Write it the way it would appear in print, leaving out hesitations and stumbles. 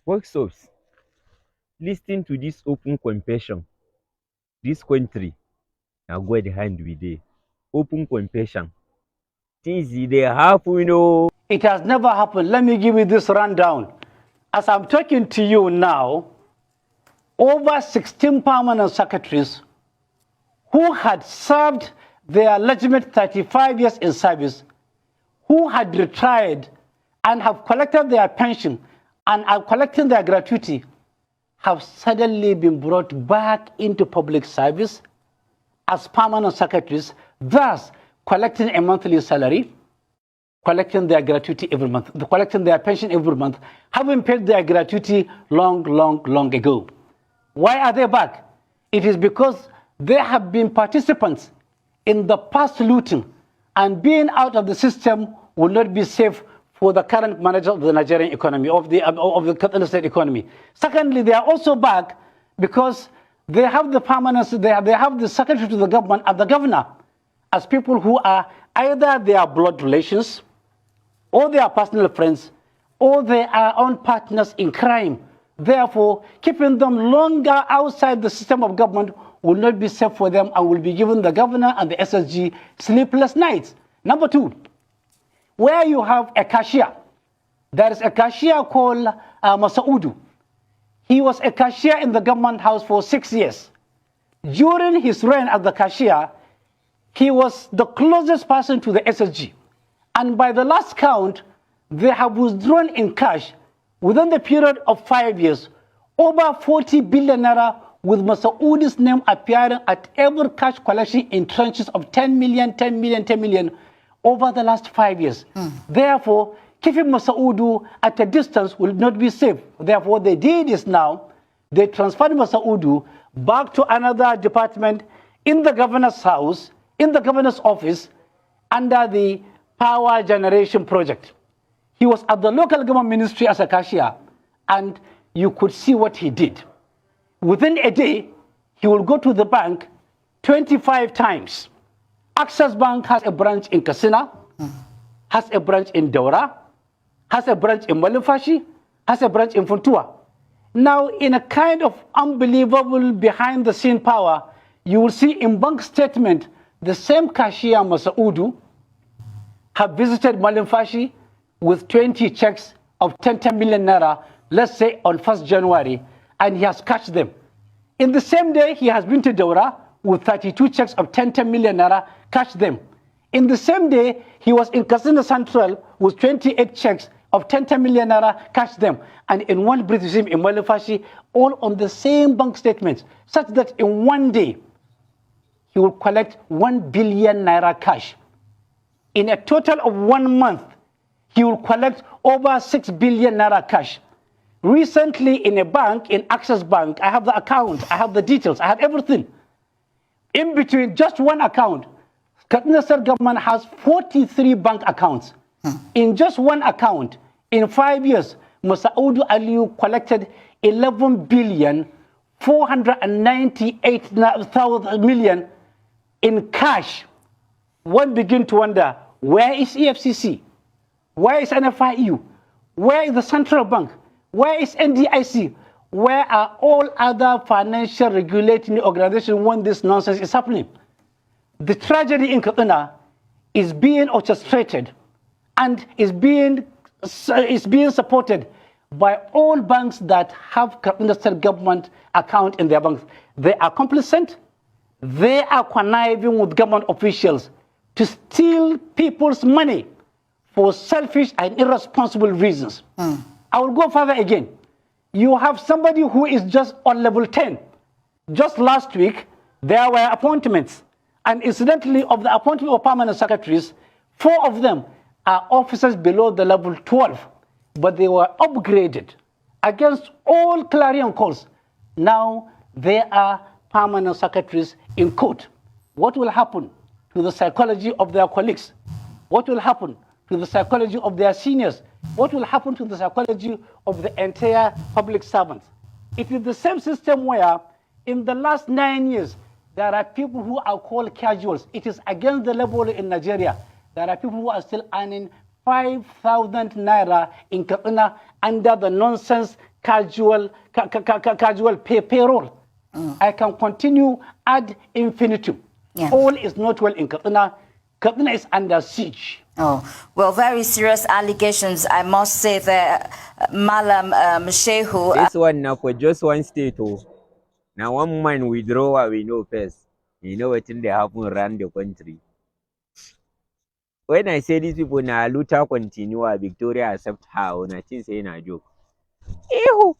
Workshops. Listen to this open confession. This country na God hand we dey. Open confession. Things dey happen o. It has never happened. Let me give you this rundown. As I'm talking to you now, over 16 permanent secretaries who had served their legitimate 35 years in service, who had retired and have collected their pension and are collecting their gratuity, have suddenly been brought back into public service as permanent secretaries, thus collecting a monthly salary, collecting their gratuity every month, collecting their pension every month, having paid their gratuity long ago. Why are they back? It is because they have been participants in the past looting, and being out of the system will not be safe for the current manager of the Nigerian economy, of the Kaduna State economy. Secondly, they are also back because they have the permanence, they have the secretary to the government and the governor as people who are either their blood relations, or they are personal friends, or they are own partners in crime. Therefore, keeping them longer outside the system of government will not be safe for them and will be giving the governor and the SSG sleepless nights. Number two, where you have a cashier, there is a cashier called Masaudu. He was a cashier in the government house for 6 years. During his reign as the cashier, he was the closest person to the SSG. And by the last count, they have withdrawn in cash within the period of 5 years, over 40 billion naira, with Masaudi's name appearing at every cash collection in tranches of 10 million, 10 million, 10 million over the last 5 years. Therefore, keeping Masaudu at a distance will not be safe. Therefore, what they did is now, they transferred Masaudu back to another department in the governor's house, in the governor's office, under the power generation project. He was at the local government ministry as a cashier, and you could see what he did. Within a day, he will go to the bank 25 times. Access Bank has a branch in Katsina, has a branch in Daura, has a branch in Malumfashi, has a branch in Funtua. Now, in a kind of unbelievable behind-the-scene power, you will see in bank statement the same cashier, Masaudu, have visited Malumfashi with 20 checks of 10 million naira, let's say on 1st January, and he has cashed them. In the same day, he has been to Daura with 32 checks of 10 million naira, cashed them. In the same day, he was in Katsina Central with 28 checks of 10 million naira, cashed them. And in one breath, you see him in Malumfashi, all on the same bank statements, such that in one day, he will collect 1 billion naira cash. In a total of 1 month, he will collect over 6 billion naira cash. Recently, in a bank, in Access Bank, I have the account, I have the details, I have everything. In between just one account, Kaduna State government has 43 bank accounts. In just one account, in 5 years, Masaudu Aliyu collected 11 billion 498 million in cash. One begin to wonder, where is EFCC? Where is NFIU? Where is the central bank? Where is NDIC? Where are all other financial regulating organizations when this nonsense is happening? The tragedy in Kaduna is being orchestrated and is being supported by all banks that have Kaduna State government account in their banks. They are complicit. They are conniving with government officials to steal people's money for selfish and irresponsible reasons. I will go further again. You have somebody who is just on level 10. Just last week, there were appointments. And incidentally, of the appointment of permanent secretaries, 4 of them are officers below the level 12. But they were upgraded against all clarion calls. Now they are permanent secretaries in court. What will happen to the psychology of their colleagues? What will happen to the psychology of their seniors? What will happen to the psychology of the entire public servants? It is the same system where in the last 9 years, there are people who are called casuals. It is against the level in Nigeria. There are people who are still earning 5,000 naira in Kaduna under the nonsense casual payroll. I can continue ad infinitum. Yeah. All is not well in Katsina. Katsina is under siege. Oh, well, very serious allegations, I must say that, Malam Shehu. This one now for just one state. Oh. Now one man withdraw we know first. You know what in they happen around the country. When I say these people now Luther continue, Victoria accept her, and I think say na joke. Ew.